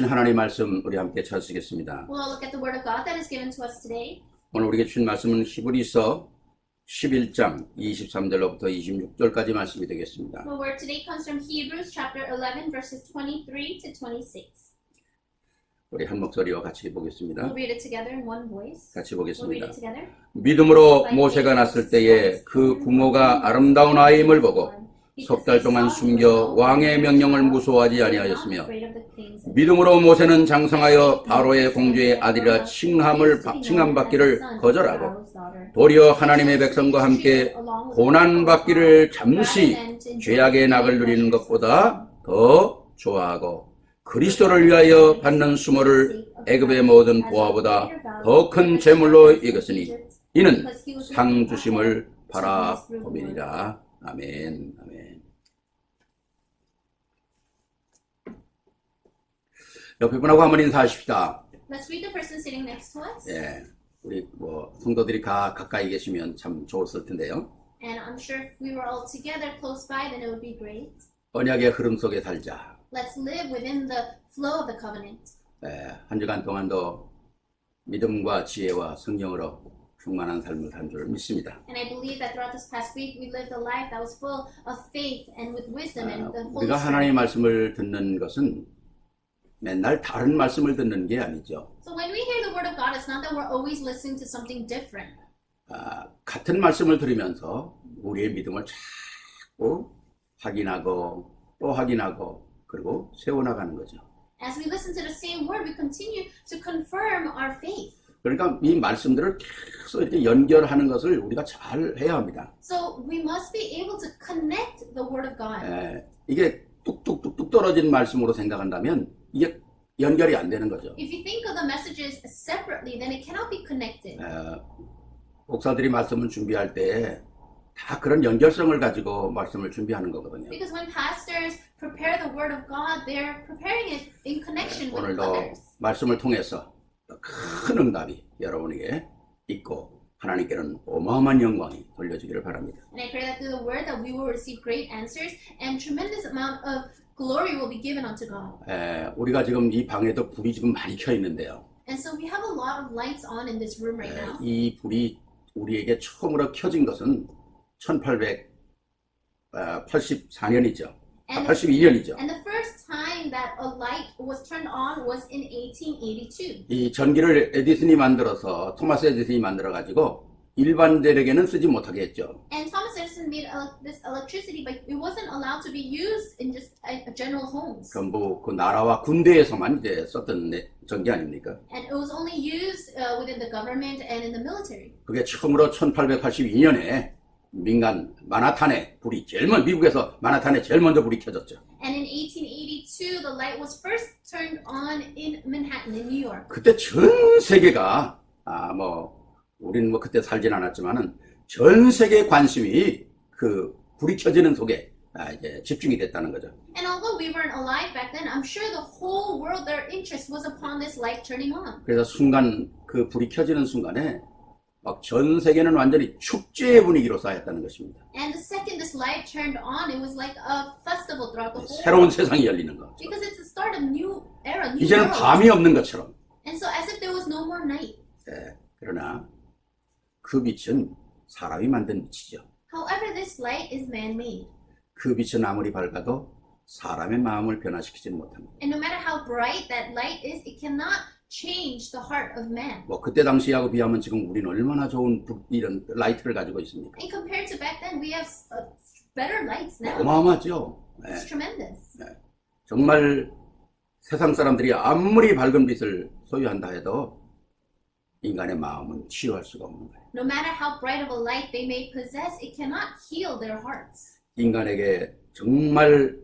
하나님의 말씀 우리 함께 찾으시겠습니다. We'll look at the word of God that is given to us today. 오늘 우리에게 주신 말씀은 히브리서 11장 23절로부터 26절까지 말씀이 되겠습니다. The word today comes from Hebrews chapter 11 verses 23 to 26. 우리 한 목소리와 같이 보겠습니다. We'll read it together in one voice. 같이 We'll read 보겠습니다. it together. 믿음으로 모세가 났을 때에 그 부모가 아름다운 아임을 보고 석 달 동안 숨겨 왕의 명령을 무서워하지 아니하였으며 믿음으로 모세는 장성하여 바로의 공주의 아들이라 칭함받기를 거절하고 도리어 하나님의 백성과 함께 고난받기를 잠시 죄악의 낙을 누리는 것보다 더 좋아하고 그리스도를 위하여 받는 수모를 애굽의 모든 보화보다 더 큰 재물로 여겼으니 이는 상 주심을 바라봄이니라. 아멘. 아멘. 옆에 분하고 한번 인사하십시다. Let's read the person sitting next to us. 예, 우리 성도들이 가까이 계시면 참 좋았을 텐데요. And I'm sure if we were all together close by, then it would be great. 언약의 흐름 속에 살자. Let's live within the flow of the covenant. 예, 한 주간 동안도 믿음과 지혜와 성령으로 충만한 삶을 산 줄 믿습니다. And I believe that throughout this past week, we lived a life that was full of faith and with wisdom and the Holy 우리가 Spirit. 하나님의 말씀을 듣는 것은 맨날 다른 말씀을 듣는 게 아니죠. So when we hear the word of God, it's not that we're always listening to something different. 같은 말씀을 들으면서 우리의 믿음을 자꾸 확인하고 또 확인하고 그리고 세워나가는 거죠. As we listen to the same word, we continue to confirm our faith. 그러니까 이 말씀들을 계속 이렇게 연결하는 것을 우리가 잘 해야 합니다. So we must be able to connect the word of God. 이게 뚝뚝뚝뚝 떨어진 말씀으로 생각한다면 이게 연결이 안 되는 거죠. If you think of the messages separately, then it cannot be connected. 목사들이 말씀을 준비할 때 다 그런 연결성을 가지고 말씀을 준비하는 거거든요. Because when pastors prepare the word of God, they're preparing it in connection with 오늘도 others. 말씀을 통해서 큰 응답이 여러분에게 있고 하나님께는 어마어마한 영광이 돌려지기를 바랍니다. And I pray that through the word that we will receive great answers and tremendous amount of glory will be given unto God. 우리가 지금 이 방에도 불이 지금 많이 켜 있는데요. And so we have a lot of lights on in this room right now. 이 불이 우리에게 처음으로 켜진 것은 1884년이죠. 82년이죠. And the first time that a light was turned on was in 1882. 이 전기를 에디슨이 만들어서 토마스 에디슨이 만들어 가지고 일반들에게는 쓰지 못하게 했죠. And Thomas Edison made this electricity, but it wasn't allowed to be used in just general homes. 전부 그 나라와 군대에서만 이제 썼던 전기 아닙니까? And it was only used within the government and in the military. 그게 처음으로 1882년에 민간 마나탄에 불이 미국에서 마나탄에 제일 먼저 불이 켜졌죠. And in 1882, the light was first turned on in Manhattan, in New York. 그때 전 세계가 우리는 그때 살진 않았지만은 전 세계 관심이 그 불이 켜지는 속에 이제 집중이 됐다는 거죠. And although we weren't alive back then, I'm sure the whole world, their interest was upon this light turning on. 그래서 순간 그 불이 켜지는 순간에 막 전 세계는 완전히 축제의 분위기로 쌓였다는 것입니다. And the second this light turned on, it was like a festival throughout the whole 새로운 world. 세상이 열리는 거죠. Because it's the start of new era, new 이제는 world. 밤이 없는 것처럼. And so as if there was no more night. 그러나 그 빛은 사람이 만든 빛이죠. However, this light is man-made. 그 빛은 아무리 밝아도 사람의 마음을 변화시키지는 못합니다. And no matter how bright that light is, it cannot change the heart of man. 그때 당시하고 비하면 지금 우리는 얼마나 좋은 이런 라이트를 가지고 있습니까? And compared to back then, we have better lights now. 어마어마하죠. It's tremendous. 정말 세상 사람들이 아무리 밝은 빛을 소유한다 해도 인간의 마음은 치유할 수가 없는 거예요. No matter how bright of a light they may possess, it cannot heal their hearts. 인간에게 정말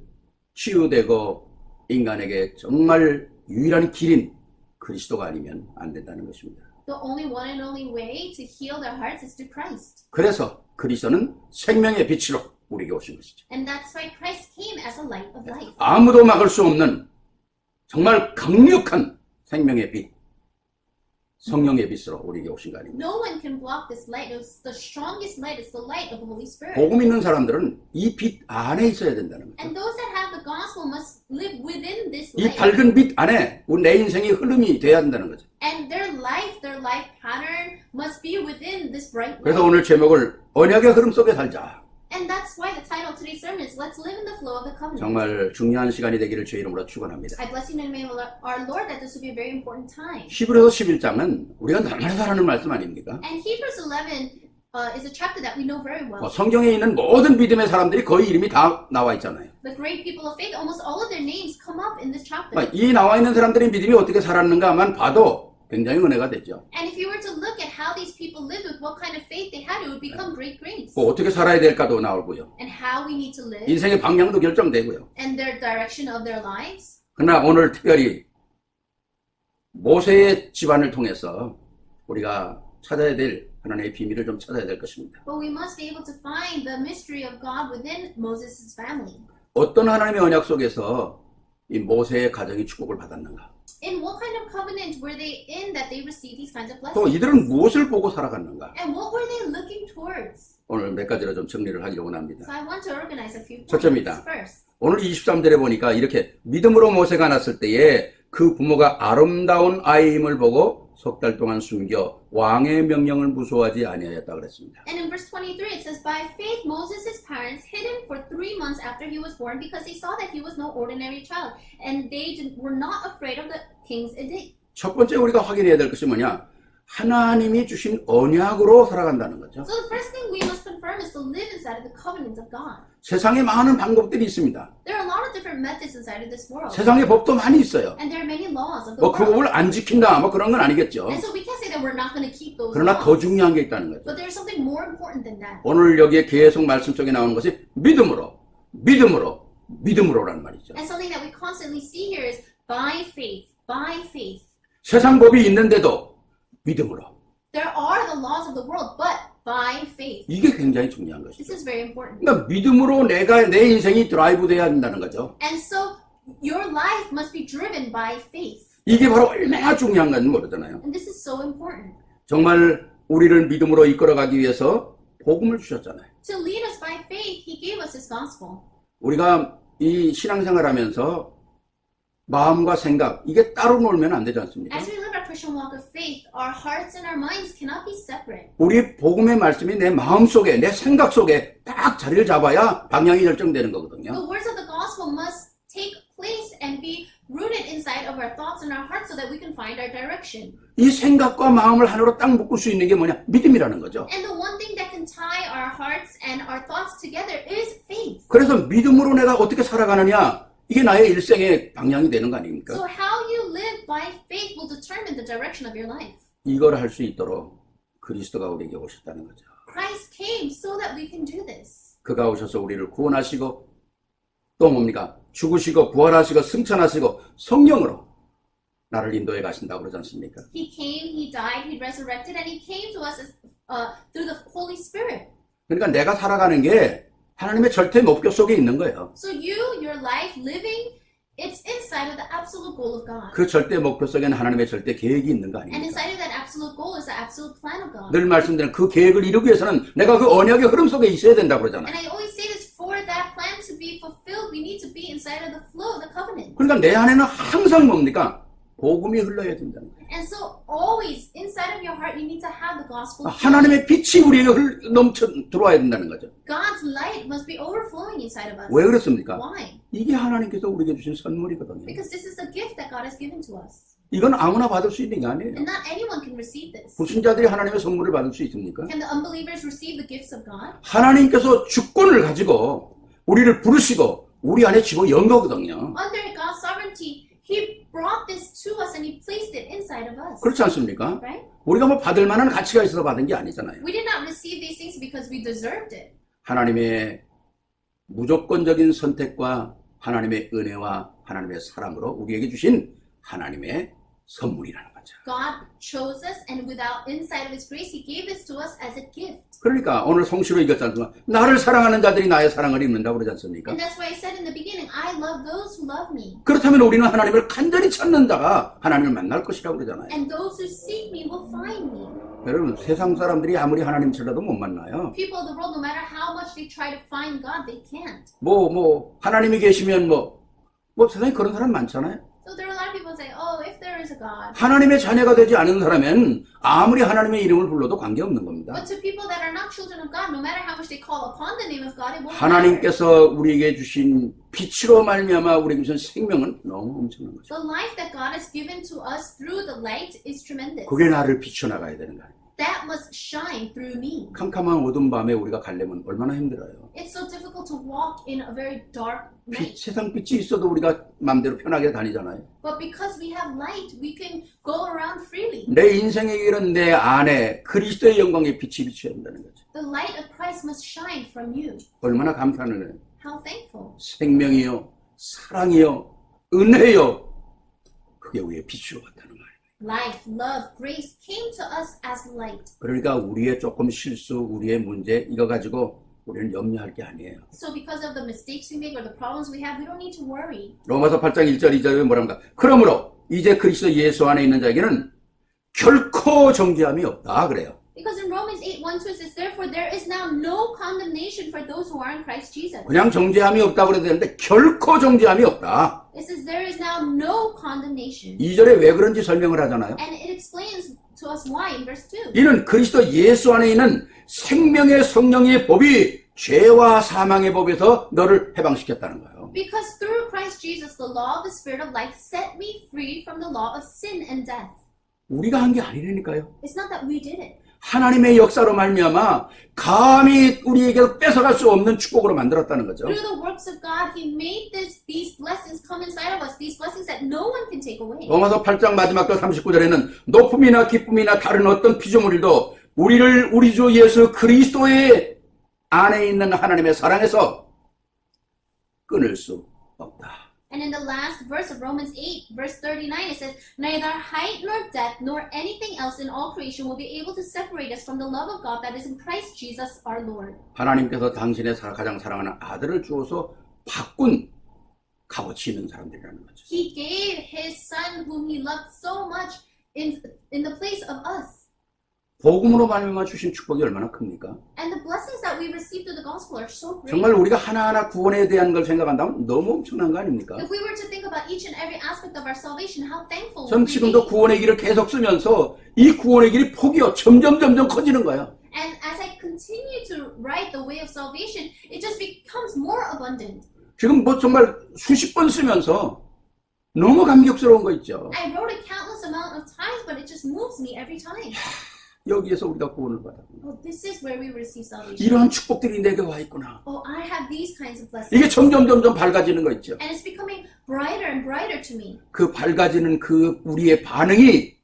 치유되고 인간에게 정말 유일한 길인 그리스도가 아니면 안 된다는 것입니다. The only one and only way to heal their hearts is through Christ. 그래서 그리스도는 생명의 빛으로 우리에게 오신 것이죠. And that's why Christ came as a light of life. 아무도 막을 수 없는 정말 강력한 생명의 빛. 성령의 빛으로 우리에게 오신 거 아닙니까? No one can block this light. It's the strongest light. It's the light of the Holy Spirit. 복음 있는 사람들은 이 빛 안에 있어야 된다는 거죠. And those that have the gospel must live within this 이 light. 밝은 빛 안에 내 인생의 흐름이 돼야 한다는 거죠. And their life pattern must be within this bright 그래서 light. 오늘 제목을 언약의 흐름 속에 살자. And that's why the title of today's sermon is Let's Live in the Flow of the Covenant. 정말 중요한 시간이 되기를 주의 이름으로 축원합니다. I bless you in the name of our Lord that this will be a very important time. 히브리서 11장은 우리가 날마다 하는 말씀 아닙니까? And Hebrews 11 is a chapter that we know very well. 성경에 있는 모든 믿음의 사람들이 거의 이름이 다 나와 있잖아요. The great people of faith, almost all of their names come up in this chapter. 이 나와 있는 사람들의 믿음이 어떻게 살았는가만 봐도 굉장히 은혜가 되죠. And if you were to look at how these people lived with what kind of faith they had, it would become great grace. 어떻게 살아야 될까도 나오고요. And how we need to live, 인생의 방향도 결정되고요. and their direction of their lives. 그러나 오늘 특별히 모세의 집안을 통해서 우리가 찾아야 될 하나님의 비밀을 좀 찾아야 될 것입니다. But we must be able to find the mystery of God within Moses' family. 어떤 하나님의 언약 속에서 이 모세의 가정이 축복을 받았는가? In what kind of covenant were they in that they received these kinds of 또 blessings? 이들은 무엇을 보고 살아갔는가? And what were they looking towards? 오늘 몇 가지로 좀 정리를 하기로 원합니다. So I want to organize a few points. 첫째입니다. First, 오늘 23절에 보니까 이렇게 믿음으로 모세가 났을 때에 그 부모가 아름다운 아이임을 보고 석 달 동안 숨겨 왕의 명령을 무서워하지 아니하였다 그랬습니다. and in verse 23 it says, By faith Moses' parents hid him for 3 months after he was born because they saw that he was no ordinary child, and were not afraid of the king's edict. 첫 번째 우리가 확인해야 될 것이 뭐냐? 하나님이 주신 언약으로 살아간다는 거죠. So the first thing we must confirm is to live inside of the covenants of God. 세상에 많은 방법들이 있습니다. There are a lot of different methods inside of this world. 세상에 법도 많이 있어요. And there are many laws of the 뭐 그 world. 법을 안 지킨다 뭐 그런 건 아니겠죠. And so we can't say that we're not going to keep those 그러나 더 laws. 중요한 게 있다는 거죠. But there's something more important than that. 오늘 여기에 계속 말씀 속에 나오는 것이 믿음으로라는 말이죠. And something that we constantly see here is by faith, by faith. 세상 법이 있는데도 믿음으로. There are the laws of the world, but by faith. 이게 굉장히 중요한 This 것이죠. is very important. 그러니까 믿음으로 내 인생이 드라이브 돼야 한다는 거죠. And so your life must be driven by faith. 이게 바로 얼마나 중요한 건지 모르잖아요. And this is so important. 정말 우리를 믿음으로 이끌어가기 위해서 복음을 주셨잖아요. To lead us by faith, He gave us His gospel. 우리가 이 신앙생활하면서 마음과 생각 이게 따로 놀면 안 되지 않습니까? As we live our Christian walk of faith, our hearts and our minds cannot be separate. 우리 복음의 말씀이 내 마음 속에 내 생각 속에 딱 자리를 잡아야 방향이 결정되는 거거든요. The words of the gospel must take place and be rooted inside of our thoughts and our hearts so that we can find our direction. 이 생각과 마음을 하나로 딱 묶을 수 있는 게 뭐냐? 믿음이라는 거죠. And the one thing that can tie our hearts and our thoughts together is faith. 그래서 믿음으로 내가 어떻게 살아가느냐? 이게 나의 일생의 방향이 되는 거 아닙니까? So how you live by faith will determine the direction of your life. 이걸 할 수 있도록 그리스도가 우리에게 오셨다는 거죠. Christ came so that we can do this. 그가 오셔서 우리를 구원하시고 또 뭡니까? 죽으시고 부활하시고 승천하시고 성령으로 나를 인도해 가신다고 그러지 않습니까? He came, He died, He resurrected, and He came to us through the Holy Spirit. 그러니까 내가 살아가는 게 하나님의 절대 목표 속에 있는 거예요. So your life living, it's inside of the absolute goal of God. 그 절대 목표 속에는 하나님의 절대 계획이 있는 거 And 아닙니까? inside of that absolute goal is the absolute plan of God. 늘 말씀드리는 그 계획을 이루기 위해서는 내가 그 언약의 흐름 속에 있어야 된다고 그러잖아요. And I always say this, for that plan to be fulfilled, we need to be inside of the flow of the covenant. 그러니까 내 안에는 항상 뭡니까? 복음이 흘러야 된다는 거예요. And so always inside of your heart, you need to have the gospel. 하나님의 빛이 우리에게 넘쳐 들어와야 된다는 거죠. God's light must be overflowing inside of us. 왜 그렇습니까? Why? 이게 하나님께서 우리에게 주신 선물이거든요. Because this is the gift that God has given to us. 이건 아무나 받을 수 있는 게 아니에요. And not anyone can receive this. 불신자들이 하나님의 선물을 받을 수 있습니까? Can the unbelievers receive the gifts of God? 하나님께서 주권을 가지고 우리를 부르시고 우리 안에 집어넣은 거거든요. Under God's sovereignty, He brought this to us and He placed it inside of us. 그렇지 않습니까? Right? 우리가 뭐 받을 만한 가치가 있어서 받은 게 아니잖아요. We did not receive these things because we deserved it. 하나님의 무조건적인 선택과 하나님의 은혜와 하나님의 사랑으로 우리에게 주신 하나님의 선물이라는 거죠. God chose us, and without inside of His grace, He gave this to us as a gift. 그러니까 오늘 성시로 읽었지 않습니까? 나를 사랑하는 자들이 나의 사랑을 입는다고 그러지 않습니까? And that's why I said in the beginning, I love those who love me. 그렇다면 우리는 하나님을 간절히 찾는 자가 하나님을 만날 것이라고 그러잖아요. And those who seek me will find me. 여러분, 세상 사람들이 아무리 하나님 찾아도 못 만나요. People of the world, no matter how much they try to find God, they can't. 하나님이 계시면 세상에 그런 사람 많잖아요. So there are a lot of people who say, oh, if there is a God. 하나님의 자녀가 되지 않은 사람은 아무리 하나님의 이름을 불러도 관계없는 겁니다. But to people that are not children of God, no matter how much they call upon the name of God, it won't matter. 하나님께서 우리에게 주신 빛으로 말미암아 우리에게 주신 생명은 너무 엄청난 거죠. The life that God has given to us through the light is tremendous. 그게 나를 비춰나가야 되는 거예요. That must shine through me. 캄캄한 어두운 밤에 우리가 가려면 얼마나 힘들어요. It's so difficult to walk in a very dark night. 세상 빛이 있어도 우리가 마음대로 편하게 다니잖아요. But because we have light, we can go around freely. 내 인생의 길은 내 안에 그리스도의 영광의 빛이 비춰야 한다는 거죠. The light of Christ must shine from you. 얼마나 감사하는 거예요. How thankful. 생명이요, 사랑이요, 은혜요. 그게 우리의 빛으로 갔다는 거예요. Life, love, grace came to us as light. 그러니까 우리의 조금 실수, 우리의 문제 이거 가지고 우리는 염려할 게 아니에요. So because of the mistakes we make or the problems we have, we don't need to worry. 로마서 8장 1절 2절에 뭐랍니까? 그러므로 이제 그리스도 예수 안에 있는 자에게는 결코 정죄함이 없다 그래요. Because in Romans 8:1-2 it says, therefore there is now no condemnation for those who are in Christ Jesus. 그냥 정죄함이 없다고 그래도 되는데 결코 정죄함이 없다. It says there is now no condemnation. 2절에 왜 그런지 설명을 하잖아요. And it explains to us why in verse 2. 이는 그리스도 예수 안에 있는 생명의 성령의 법이 죄와 사망의 법에서 너를 해방시켰다는 거예요. Because through Christ Jesus, the law of the Spirit of life set me free from the law of sin and death. 우리가 한 게 아니라니까요. It's not that we did it. 하나님의 역사로 말미암아 감히 우리에게 뺏어갈 수 없는 축복으로 만들었다는 거죠. Through the works of God, He made these blessings come inside of us, these blessings that no one can take away. 로마서 8장 마지막 절 39절에는 높음이나 기쁨이나 다른 어떤 피조물도 우리를 우리 주 예수 그리스도의 안에 있는 하나님의 사랑에서 끊을 수 없다. And in the last verse of Romans 8, verse 39, it says, neither height nor depth nor anything else in all creation will be able to separate us from the love of God that is in Christ Jesus our Lord. 하나님께서 당신의 가장 사랑하는 아들을 주어서 바꾼 값어치 있는 사람들이라는 거죠. He gave His Son whom He loved so much in the place of us. 복음으로 말미암아 주신 축복이 얼마나 큽니까? And the blessings that we receive through the gospel are so great. 정말 우리가 하나하나 구원에 대한 걸 생각한다면 너무 엄청난 거 아닙니까? If we were to think about each and every aspect of our salvation, how thankful 전 would we 지금도 be? 구원의 길을 계속 쓰면서 이 구원의 길이 폭이요 점점 커지는 거예요. And as I continue to write the way of salvation, it just becomes more abundant. 지금 정말 수십 번 쓰면서 너무 감격스러운 거 있죠. I wrote it countless amount of times, but it just moves me every time. 여기에서 우리가 구원을 받아. Oh, this is where we receive salvation. 이러한 축복들이 내게 와 있구나. Oh, I have these kinds of blessings. 이게 점점 밝아지는 거 있죠. And it's becoming brighter and brighter to me. 그 밝아지는 그 우리의 반응이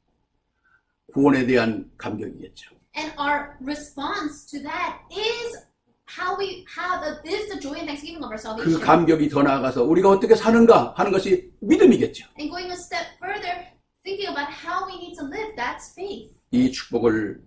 구원에 대한 감격이겠죠. And our response to that is how we have is the joy and thanksgiving of our 그 salvation. 감격이 더 나아가서 우리가 어떻게 사는가 하는 것이 믿음이겠죠. And going a step further, thinking about how we need to live, that's faith. 이 축복을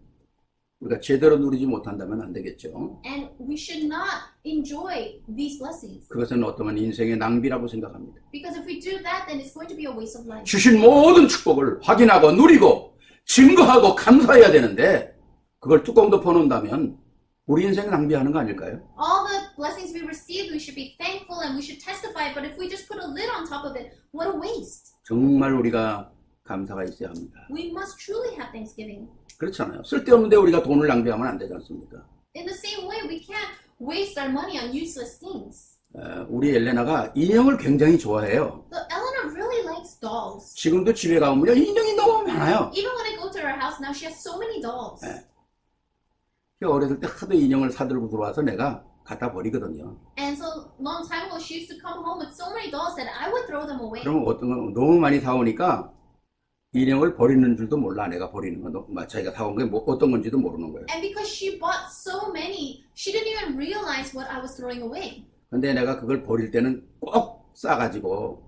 우리가 제대로 누리지 못한다면 안 되겠죠. And we should not enjoy these blessings. 그것은 어떠한 인생의 낭비라고 생각합니다. Because if we do that, then it's going to be a waste of life. 주신 모든 축복을 확인하고 누리고 증거하고 감사해야 되는데 그걸 뚜껑 덮어놓는다면 우리 인생 낭비하는 거 아닐까요? All the blessings we received, we should be thankful and we should testify. But if we just put a lid on top of it, what a waste. 정말 우리가 감사가 있어야 합니다. We must truly have thanksgiving. 그렇잖아요. 쓸데없는데 우리가 돈을 낭비하면 안 되지 않습니까? In the same way, we can't waste our money on useless things. 우리 엘레나가 인형을 굉장히 좋아해요. So Eleanor really likes dolls. 지금도 집에 가보면 인형이 너무 많아요. Even when I go to her house now, she has so many dolls. 어렸을 때 하도 인형을 사들고 들어와서 내가 갖다 버리거든요. And so long time ago, she used to come home with so many dolls that I would throw them away. 그러면 어떤 건 너무 많이 사오니까 인형을 버리는 줄도 몰라. 내가 버리는 건 자기가 사온 게 어떤 건지도 모르는 거예요. And because she bought so many, she didn't even realize what I was throwing away. 근데 내가 그걸 버릴 때는 꼭 싸가지고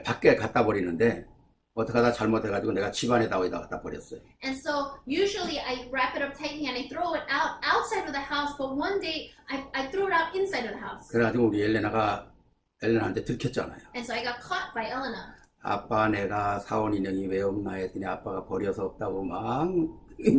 밖에 갖다 버리는데 어떻게 하다 잘못해가지고 내가 집안에다 어디다 갖다 버렸어요. And so usually I wrap it up tightly and I throw it out outside of the house. But one day I threw it out inside of the house. 그래가지고 우리 엘레나한테 들켰잖아요. And so I got caught by Elena. 아빠 내가 사온 인형이 왜 없나 했더니 아빠가 버려서 없다고 막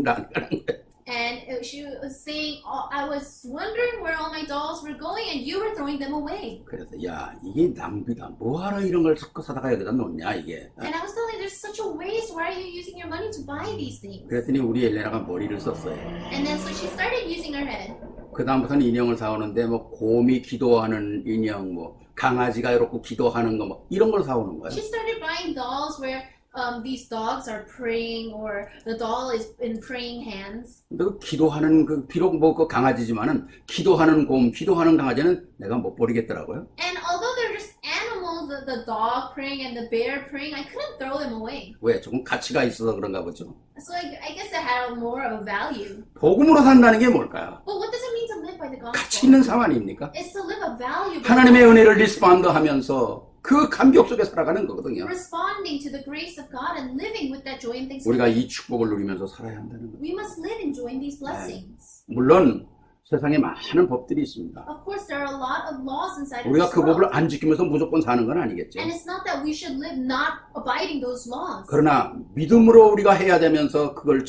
난리나는 거예요. And she was saying, oh, I was wondering where all my dolls were going and you were throwing them away. 그래서 야 이게 낭비다. 뭐하러 이런 걸 사다가 여기다 놓냐 이게. And I was telling her, there's such a waste. Why are you using your money to buy these things? 그랬더니 우리 엘레나가 머리를 썼어요. And then so she started using her head. 그 다음부터는 인형을 사오는데 뭐 곰이 기도하는 인형, 뭐 강아지가 이렇게 기도하는 거 뭐 이런 걸 사오는 거예요. She started buying dolls where these dogs are praying or the doll is in praying hands. 근데 그 기도하는 그 비록 뭐 그 강아지지만은 기도하는 곰, 기도하는 강아지는 내가 못 버리겠더라고요. And although they're just animals, the dog praying and the bear praying, I couldn't throw them away. 왜? 조금 가치가 있어서 그런가 보죠. So I guess it had more of a value. 복음으로 산다는 게 뭘까요? But what does it mean to live by the 가치 gospel? 있는 삶 아닙니까? It's to live a valuable 하나님의 life, 은혜를 리스폰드하면서 그 감격 속에 살아가는 거거든요. responding to the grace of God and living with that joy and 우리가 thanksgiving. 이 축복을 누리면서 살아야 한다는 거예요. We must live enjoying these blessings. 물론 세상에 많은 법들이 있습니다. Of course, there are a lot of laws inside of 우리가 this 그 법을 world. 안 지키면서 무조건 사는 건 아니겠죠. And it's not that we should live not abiding those laws. 그러나 믿음으로 우리가 해야 되면서 그걸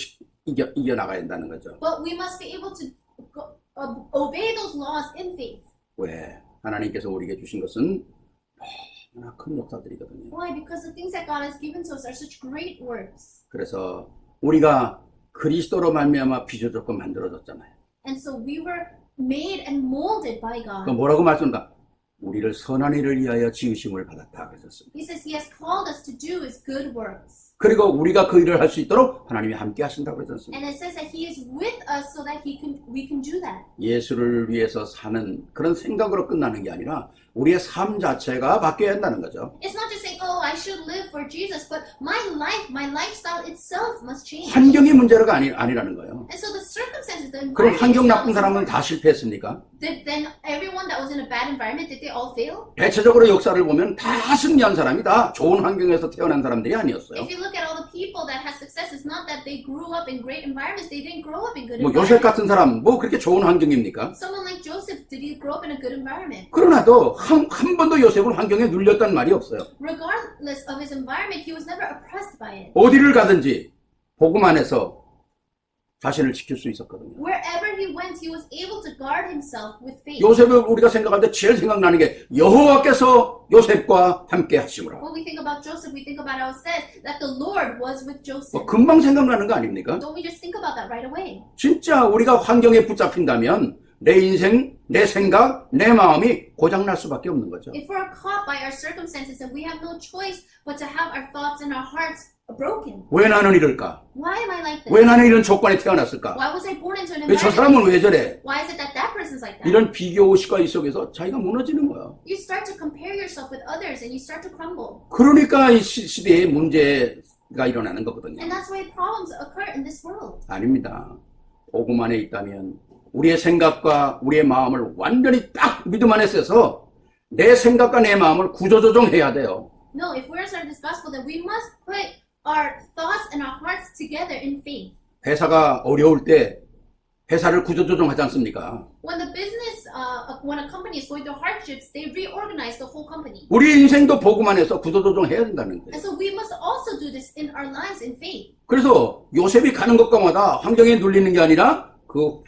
이겨나가야 한다는 거죠. But we must be able to obey those laws in faith. 왜? 하나님께서 우리에게 주신 것은 너무나 큰 역사들이거든요. Why? Because the things that God has given to us are such great works. 그래서 우리가 그리스도로 말미암아 빚어졌고 만들어졌잖아요. And so we were made and molded by 그 God. 뭐라고 말씀한가? 우리를 선한 일을 위하여 지으심을 받았다 그랬습니다. He says He has called us to do His good works. 그리고 우리가 그 일을 할 수 있도록 하나님이 함께 하신다고 그랬습니다. And it says that He is with us so that we can do that. 예수를 위해서 사는 그런 생각으로 끝나는 게 아니라 우리의 삶 자체가 바뀌어야 한다는 거죠. It's not just saying, oh, I should live for Jesus, but my lifestyle itself must change. 환경이 문제가 아니라는 거예요. And so the circumstances, the 그럼 environment 환경 itself 나쁜 is 사람은 important. 다 실패했습니까? Did then everyone that was in a bad environment, did they all fail? 대체적으로 역사를 보면 다 승리한 사람이 다 좋은 환경에서 태어난 사람들이 아니었어요. If you look at all the people that had success, it's not that they grew up in great environments, they didn't grow up in good 뭐 요셉 environments. 같은 사람 뭐 그렇게 좋은 환경입니까? Someone like Joseph, did he grow up in a good environment? 그러나도 한 번도 요셉은 환경에 눌렸단 말이 없어요. Regardless of his environment, he was never oppressed by it. 어디를 가든지 복음 안에서 자신을 지킬 수 있었거든요. Wherever he went, he was able to guard himself with faith. 요셉을 우리가 생각할 때 제일 생각나는 게 여호와께서 요셉과 함께 하심으로. When we think about Joseph, we think about how it says that the Lord was with 뭐 Joseph. 금방 생각나는 거 아닙니까? Don't we just think about that right away? 진짜 우리가 환경에 붙잡힌다면 내 인생, 내 생각, 내 마음이 고장날 수밖에 없는 거죠. If we're caught by our circumstances and we have no choice but to have our thoughts and our hearts broken, 왜 나는 이럴까? why am I like this? 왜 나는 이런 조건에 태어났을까? Why was I born into an 왜 저 environment? 사람은 왜 저래? Why is it that that person's like that? 이런 비교의식과 속에서 자기가 무너지는 거예요. You start to compare yourself with others and you start to crumble. 그러니까 이 시대에 문제가 일어나는 거거든요. And that's why problems occur in this world. 아닙니다. 복음 안에 있다면 우리의 생각과 우리의 마음을 완전히 딱 믿음 안에 써서 내 생각과 내 마음을 구조조정해야 돼요. No, if we're inside this gospel, then we must put our thoughts and our hearts together in faith. 회사가 어려울 때 회사를 구조조정하지 않습니까? When the business, when a company is going through hardships, they reorganize the whole company. 우리 인생도 복음 안에서 구조조정해야 된다는 거예요. And so we must also do this in our lives in faith. 그래서 요셉이 가는 곳마다 환경에 눌리는 게 아니라 그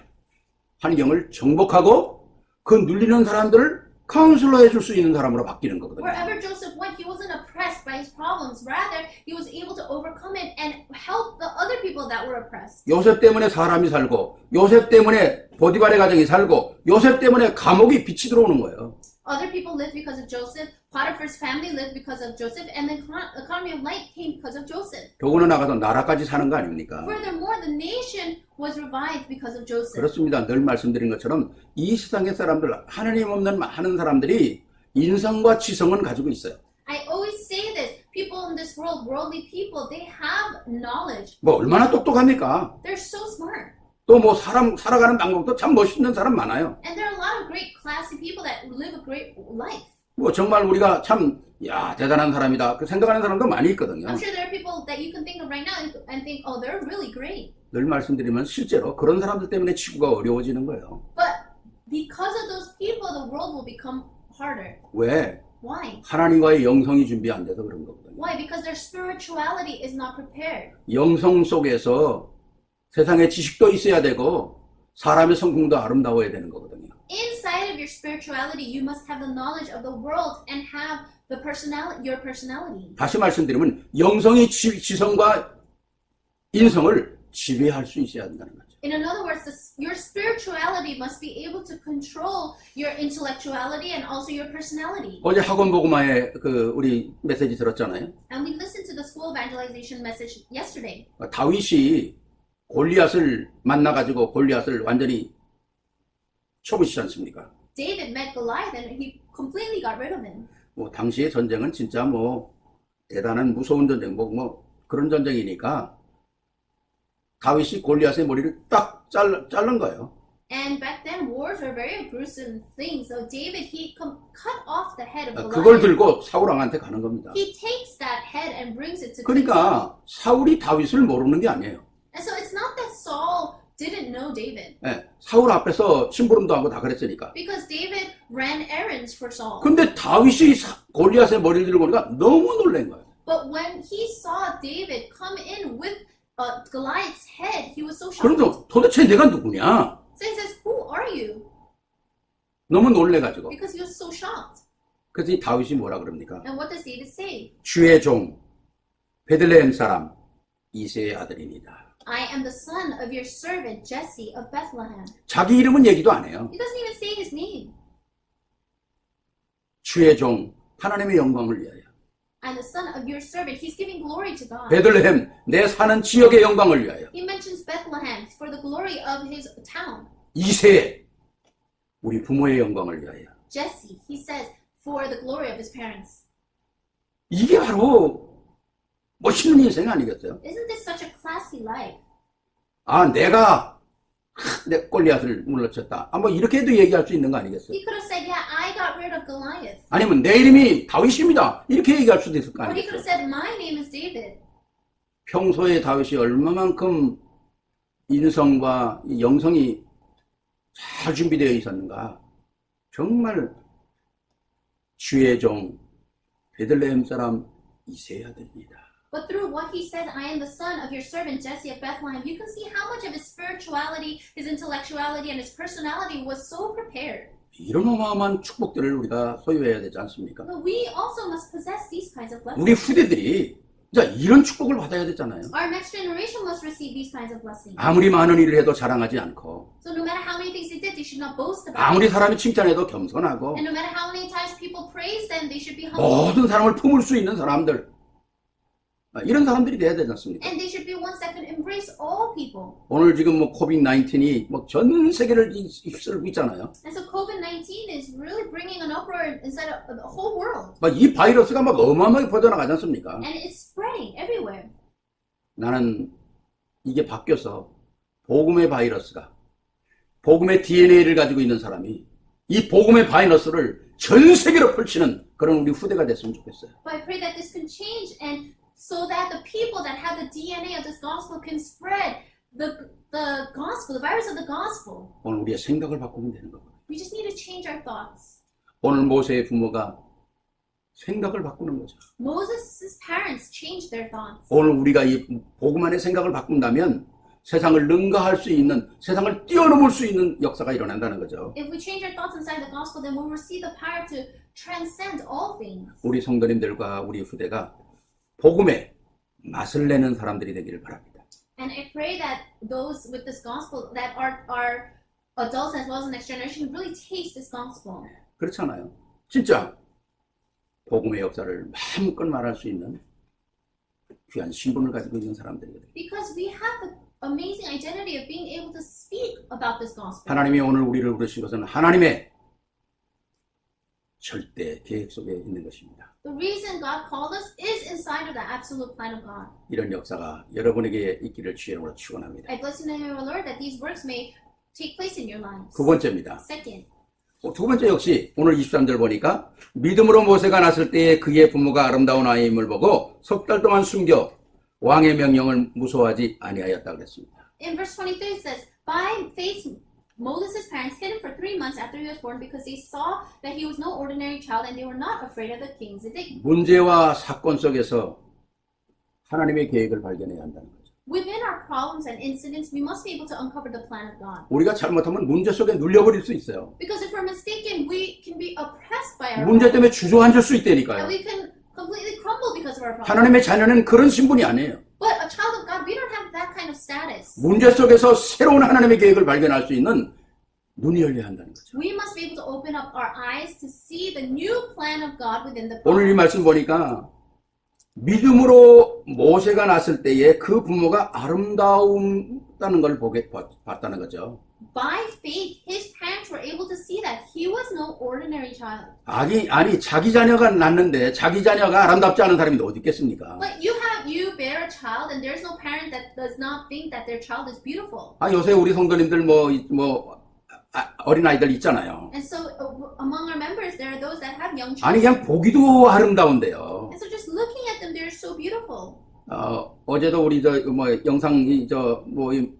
환경을 정복하고 그 눌리는 사람들을 카운슬러 해줄 수 있는 사람으로 바뀌는 거거든요. Wherever Joseph went, he wasn't oppressed by his problems. Rather, he was able to overcome it and help the other people that were oppressed. 요셉 때문에 사람이 살고 요셉 때문에 보디발의 가정이 살고 요셉 때문에 감옥이 빛이 들어오는 거예요. Other people lived because of Joseph. Potiphar's family lived because of Joseph. And the economy of light came because of Joseph. 더구나 나가서 나라까지 사는 거 아닙니까? Furthermore, the nation was revived because of Joseph. 그렇습니다. 늘 말씀드린 것처럼 이 세상의 사람들, 하나님 없는 많은 사람들이 인성과 지성은 가지고 있어요. I always say this. People in this world, worldly people, they have knowledge. 뭐 얼마나 똑똑합니까? They're so smart. 또 뭐 살아가는 방법도 참 멋있는 사람 많아요. And there are a lot of great classy people that live a great life. 뭐 정말 우리가 참, 야, 대단한 사람이다. 그 생각하는 사람도 많이 있거든요. I'm sure there are people that you can think of right now and think, oh, they're really great. 늘 말씀드리면 실제로 그런 사람들 때문에 지구가 어려워지는 거예요. But because of those people, the world will become harder. 왜? Why? 하나님과의 영성이 준비 안 돼서 그런 거거든요. Why? Because their spirituality is not prepared. 영성 속에서 세상의 지식도 있어야 되고 사람의 성품도 아름다워야 되는 거거든요. Inside of your spirituality, you must have the knowledge of the world and have the your personality. 다시 말씀드리면 영성이 지성과 인성을 지배할 수 있어야 한다는 거죠. In other words, your spirituality must be able to control your intellectuality and also your personality. 어제 학원 복음화에 그 우리 메시지 들었잖아요. And we listened to the school evangelization message yesterday. 다윗이 골리앗을 만나가지고 골리앗을 완전히 쳐부시지 않습니까? David met Goliath and he completely got rid of him. 뭐 당시의 전쟁은 진짜 뭐 대단한 무서운 전쟁, 뭐 그런 전쟁이니까 다윗이 골리앗의 머리를 딱 자른 거예요. And back then wars were very gruesome things. So David he cut off the head of 그걸 Goliath. 들고 사울 왕한테 가는 겁니다. He takes that head and brings it to King Saul. 그러니까 사울이 다윗을 모르는 게 아니에요. And so it's not that Saul didn't know David. 예, 사울 앞에서 심부름도 하고 다 그랬으니까. Because David ran errands for Saul. 근데 다윗이 골리앗의 머리를 들고 오니까 너무 놀란 거예요. But when he saw David come in with Goliath's head, he was so shocked. 그런데 도대체 내가 누구냐? So he says, "Who are you?" 너무 놀래가지고. Because he was so shocked. 그래서 이 다윗이 뭐라 그럽니까? And what does David say? 주의 종 베들레헴 사람 이새의 아들입니다. I am the son of your servant Jesse of Bethlehem. 자기 이름은 얘기도 안 해요. He doesn't even say his name. 주의 종 하나님의 영광을 위하여. I'm the son of your servant. He's giving glory to God. 베들레헴 내 사는 지역의 영광을 위하여. He mentions Bethlehem for the glory of his town. 이새 우리 부모의 영광을 위하여. Jesse, he says, for the glory of his parents. 이게 바로 멋있는 인생 아니겠어요? Isn't this such a classy life? 아, 내가 내 골리앗을 물러쳤다. 뭐 이렇게도 얘기할 수 있는 거 아니겠어요? He could have said, yeah, I got rid of Goliath. 아니면 내 이름이 다윗입니다. 이렇게 얘기할 수도 있을 거 Or he could have 아니겠어요? said, my name is David. 평소에 다윗이 얼마만큼 인성과 영성이 잘 준비되어 있었는가. 정말 주의 종 베들레헴 사람 이새의 아들입니다. But through what he says, I am the son of your servant Jesse of Bethlehem, you can see how much of his spirituality, his intellectuality, and his personality was so prepared. 이런 어마어마한 축복들을 우리가 소유해야 되지 않습니까? But we also must possess these kinds of blessings. 우리 후대들이 자, 이런 축복을 받아야 되잖아요. Our next generation must receive these kinds of blessings. 아무리 많은 일을 해도 자랑하지 않고 So no matter how many things they did, they should not boast about 아무리 it. 사람이 칭찬해도 겸손하고 And no matter how many times people praise them, they should be humble. 모든 사람을 품을 수 있는 사람들 이런 사람들이 돼야 되지 않습니까? And they should be ones that can embrace all people. 오늘 지금 뭐 코비드-19이 뭐 전 세계를 휩쓸고 있잖아요. And so COVID-19 is really bringing an uproar inside of the whole world. 막 이 바이러스가 막 어마어마하게 퍼져나가지 않습니까? And it's spreading everywhere. 나는 이게 바뀌어서 복음의 바이러스가 복음의 DNA를 가지고 있는 사람이 이 복음의 바이러스를 전 세계로 펼치는 그런 우리 후대가 됐으면 좋겠어요. But I pray that this can change and so that the people that have the DNA of this gospel can spread the gospel, the virus of the gospel. 오늘 우리의 생각을 바꾸면 되는 거거든요. We just need to change our thoughts. 오늘 모세의 부모가 생각을 바꾸는 거죠. Moses' parents changed their thoughts. 오늘 우리가 이 복음 안의 생각을 바꾼다면 세상을 능가할 수 있는, 세상을 뛰어넘을 수 있는 역사가 일어난다는 거죠. If we change our thoughts inside the gospel, then we will receive the power to transcend all things. 우리 성도님들과 우리 후대가 복음에 맛을 내는 사람들이 되기를 바랍니다. And I pray that those with this gospel, that our adults as well as the next generation really taste this gospel. 그렇잖아요. 진짜 복음의 역사를 마음껏 말할 수 있는 귀한 신분을 가지고 있는 사람들이거든요. Because we have the amazing identity of being able to speak about this gospel. 하나님이 오늘 우리를 부르신 것은 하나님의 절대 계획 속에 있는 것입니다. The reason God called us is inside of the absolute plan of God. 이런 역사가 여러분에게 있기를 주의 이름으로 축원합니다. I bless you in the name of the Lord that these works may take place in your lives. 두 번째입니다. Second, 두 번째 역시 오늘 23절 보니까 믿음으로 모세가 났을 때에 그의 부모가 아름다운 아이임을 보고 석 달 동안 숨겨 왕의 명령을 무서워하지 아니하였다 그랬습니다. In verse 23 it says, by faith Moses' parents hid him for 3 months after he was born because they saw that he was no ordinary child and they were not afraid of the king's edict. 문제와 사건 속에서 하나님의 계획을 발견해야 한다는 거죠. Within our problems and incidents, we must be able to uncover the plan of God. 우리가 잘못하면 문제 속에 눌려버릴 수 있어요. Because if we're mistaken, we can be oppressed by our 문제 때문에 problems. 주저앉을 수 And 있다니까요. we can completely crumble because of our problems. 하나님의 자녀는 그런 신분이 아니에요. But a child of God, we don't have that kind of status. 문제 속에서 새로운 하나님의 계획을 발견할 수 있는 눈이 열려야 한다는 거죠. We must be able to open up our eyes to see the new plan of God within the 오늘 이 problem. 말씀 보니까 믿음으로 모세가 났을 때에 그 부모가 아름다웠다는 걸 봤다는 거죠. By faith, his parents were able to see that he was no ordinary child. 아니 자기 자녀가 낳는데 자기 자녀가 아름답지 않은 사람이 어디 있겠습니까? But you bear a child, and there's no parent that does not think that their child is beautiful. 요새 우리 성도님들 어린아이들 있잖아요. And so among our members, there are those that have young 아니 children. 그냥 보기도 아름다운데요. And so just looking at them, they're so beautiful. 어제도 우리 영상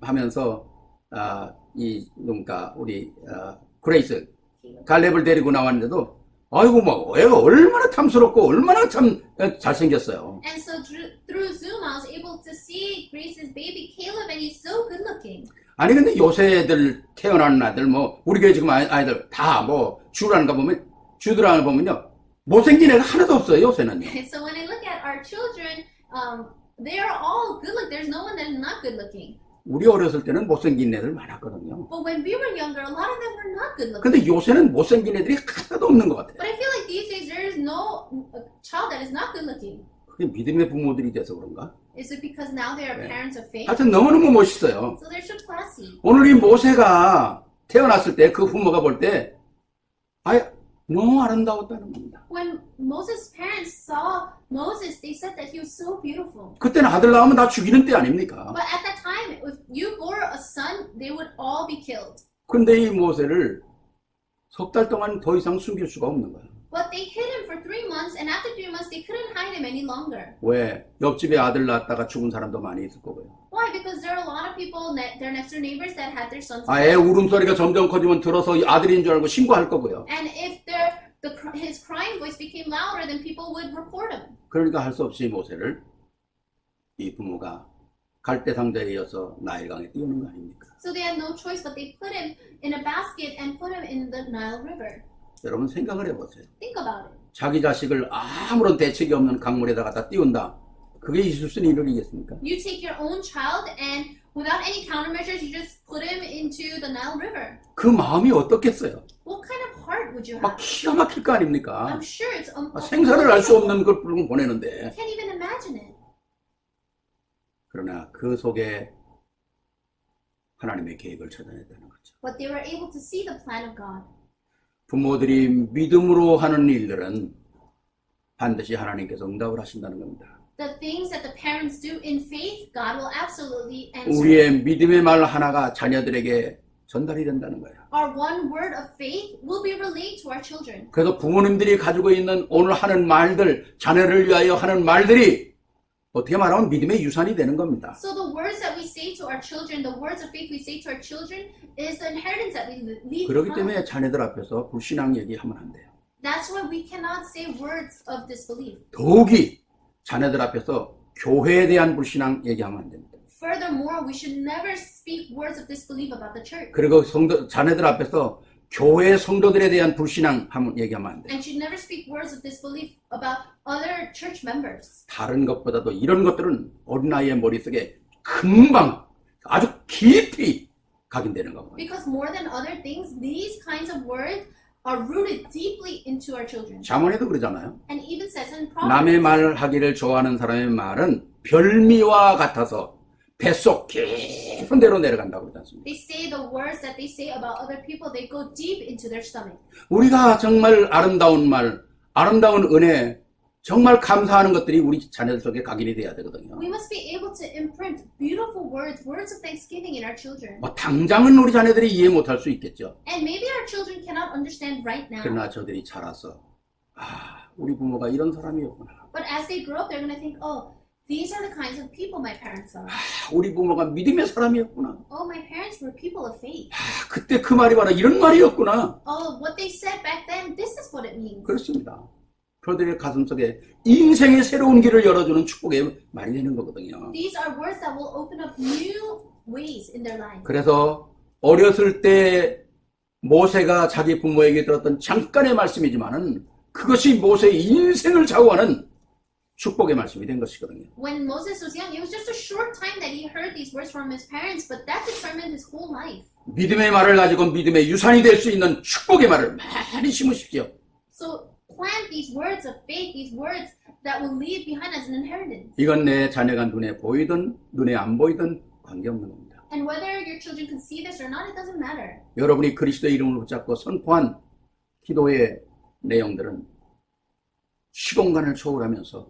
하면서 그러니까 우리 그레이스 갈렙을 데리고 나왔는데도 아이고 애가 얼마나 탐스럽고 얼마나 참 잘생겼어요. And so through Zoom, I was able to see Grace's baby Caleb, and he's so good looking. 아니 근데 요새 애들 태어나는 아들 우리 교회 지금 아이들 다 주들하는 거 보면요 못생긴 애가 하나도 없어요 요새는요. And so when I look at our children, they are all good looking. There's no one that is not good looking. 우리 어렸을 때는 못생긴 애들 많았거든요. But when we were younger, a lot of them were not good looking. 근데 요새는 못생긴 애들이 하나도 없는 것 같아요. But I feel like these days there is no child that is not good looking. 그게 믿음의 부모들이 돼서 그런가? Is it because now they are parents of faith? 하여튼 너무너무 멋있어요. So they're so classy. 오늘 이 모세가 태어났을 때 그 부모가 볼 때 너무 아름다웠다는 겁니다. When Moses' parents saw Moses, they said that he was so beautiful. 그때는 아들 낳으면 다 죽이는 때 아닙니까? But at that time, if you bore a son, they would all be killed. 근데 이 모세를 석 달 동안 더 이상 숨길 수가 없는 거예요. But they hid him for 3 months, and after 3 months, they couldn't hide him any longer. 왜? 옆집에 아들 낳았다가 죽은 사람도 많이 있을 거고요. Why? Because there are a lot of people, their next door neighbors, that had their sons. 애 울음소리가 점점 커지면 들어서 아들인 줄 알고 신고할 거고요. And if his crying voice became louder, then people would report him. 그러니까 할 수 없이 모세를 이 부모가 갈대 상자에 이어서 나일강에 띄우는 거 아닙니까? So they had no choice, but they put him in a basket and put him in the Nile River. 여러분 생각을 해보세요. Think about it. 자기 자식을 아무런 대책이 없는 강물에다 갖다 띄운다. 그게 있을 수 있는 일이겠습니까? You take your own child and without any countermeasures, you just put him into the Nile River. 그 마음이 어떻겠어요? What kind of heart would you 막 have? 기가 막힐 거 아닙니까? I'm sure it's 생사를 알 수 없는 걸 보내는데. I can't even imagine it. 그러나 그 속에 하나님의 계획을 찾아냈다는 거죠. But they were able to see the plan of God. 부모들이 믿음으로 하는 일들은 반드시 하나님께서 응답을 하신다는 겁니다. The things that the parents do in faith, God will absolutely answer. 우리의 믿음의 말 하나가 자녀들에게 전달이 된다는 거예요. Our one word of faith will be relayed to our children. 그래서 부모님들이 가지고 있는 오늘 하는 말들, 자녀를 위하여 하는 말들이 어떻게 말하면 믿음의 유산이 되는 겁니다. So the words that we say to our children, the words of faith we say to our children, is the inheritance that we leave 그렇기 behind. 때문에 자녀들 앞에서 불신앙 얘기하면 안 돼요. That's why we cannot say words of disbelief. 더욱이 자녀들 앞에서 교회에 대한 불신앙 얘기하면 안 됩니다. Furthermore, we should never speak words of disbelief about the church. 그리고 자녀들 앞에서 교회 성도들에 대한 불신앙 얘기하면 안 돼요. And should never speak words of disbelief about other church members. 다른 것보다도 이런 것들은 어린아이의 머릿속에 금방 아주 깊이 각인되는 거거든요. Because more than other things, these kinds of words are rooted deeply into our children. 잠언에도 그러잖아요. And even says in 남의 Proverbs, 말하기를 좋아하는 사람의 말은 별미와 같아서 뱃속 깊은 데로 내려간다고 그러지 않습니까? they say the words that they say about other people, they go deep into their stomach. 우리가 정말 아름다운 말, 아름다운 은혜, 정말 감사하는 것들이 우리 자녀들 속에 각인이 돼야 되거든요. We must be able to imprint beautiful words, words of thanksgiving in our children. 뭐 당장은 우리 자녀들이 이해 못할 수 있겠죠. And maybe our children cannot understand right now. 그러나 저들이 자라서 우리 부모가 이런 사람이었구나. But as they grow up, they're going to think, oh, these are the kinds of people my parents are. 우리 부모가 믿음의 사람이었구나. Oh, my parents were people of faith. 그때 그 말이 바로 이런 말이었구나. Oh, what they said back then, this is what it means. 그렇습니다. 그들의 가슴속에 인생의 새로운 길을 열어주는 축복의 말이 되는 거거든요. These are words that will open up new ways in their lives. 그래서 어렸을 때 모세가 자기 부모에게 들었던 잠깐의 말씀이지만은 그것이 모세의 인생을 좌우하는 축복의 말씀이 된 것이거든요. When Moses was young, it was just a short time that he heard these words from his parents, but that determined his whole life. 믿음의 말을 가지고 믿음의 유산이 될 수 있는 축복의 말을 많이 심으십시오. So plant these words of faith, these words that will leave behind as an inheritance. 이건 내 자녀가 눈에 보이든 눈에 안 보이든 관계없는 겁니다. And whether your children can see this or not, it doesn't matter. 여러분이 그리스도의 이름을 붙잡고 선포한 기도의 내용들은 시공간을 초월하면서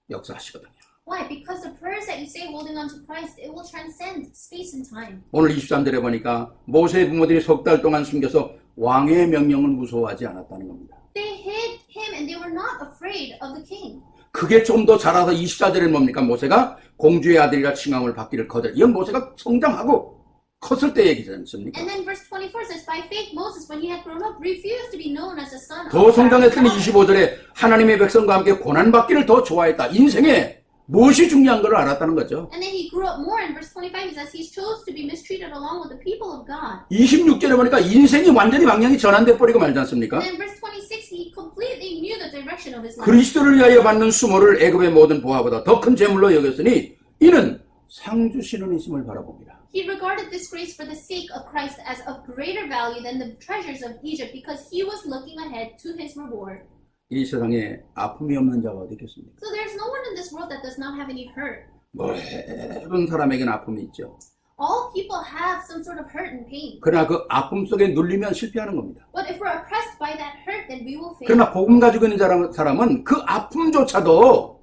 역사하시거든요. Why? Because the prayers that you say holding on to Christ, it will transcend space and time. 오늘 23절에 보니까 모세의 부모들이 석 달 동안 숨겨서 왕의 명령을 무서워하지 않았다는 겁니다. They hid him and they were not afraid of the king. 그게 좀 더 자라서 24절에는 뭡니까? 모세가 공주의 아들이라 칭함을 받기를 거절. 이건 모세가 성장하고 컸을 때 얘기지 않습니까? And then verse 24 says, by faith Moses, when he had grown up, refused to be known as a son of 더 성장했더니 God. 25절에 하나님의 백성과 함께 고난받기를 더 좋아했다. 인생에 무엇이 중요한 걸 알았다는 거죠. And then he grew up more in verse 25. He says he chose to be mistreated along with the people of God. 26절에 보니까 인생이 완전히 방향이 전환돼 버리고 말지 않습니까? And then verse 26, he completely knew the direction of his life. 그리스도를 위하여 받는 수모를 애굽의 모든 보화보다 더 큰 재물로 여겼으니 이는 상 주시는 이심을 바라봅니다. He regarded this grace for the sake of Christ as of greater value than the treasures of Egypt because he was looking ahead to his reward. 이 세상에 아픔이 없는 자가 어디 있겠습니까? So there's no one in this world that does not have any hurt. 모든 사람에게는 아픔이 있죠. All people have some sort of hurt and pain. 그러나 그 아픔 속에 눌리면 실패하는 겁니다. But if we're oppressed by that hurt, then we will fail. 그러나 복음 가지고 있는 사람은 그 아픔조차도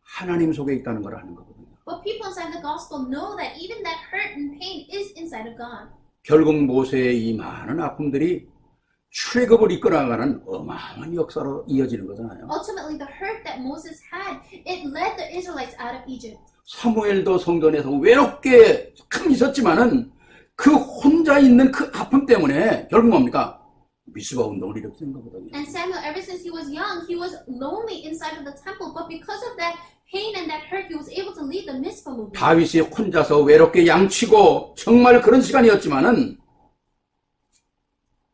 하나님 속에 있다는 걸 아는 거거든요. But people inside the gospel know that even that hurt and pain is inside of God. 결국 모세의 이 많은 아픔들이 출애굽을 이끌어가는 어마어마한 역사로 이어지는 거잖아요. Ultimately, the hurt that Moses had, it led the Israelites out of Egypt. 사무엘도 성전에서 외롭게 참 있었지만은 그 혼자 있는 그 아픔 때문에 결국 뭡니까? 미스바 운동을 일으키는 거거든요. And Samuel, ever since he was young, he was lonely inside of the temple. But because of that pain and that hurt, he was able to lead the Mizpah movement. 다윗이 혼자서 외롭게 양치고 정말 그런 시간이었지만은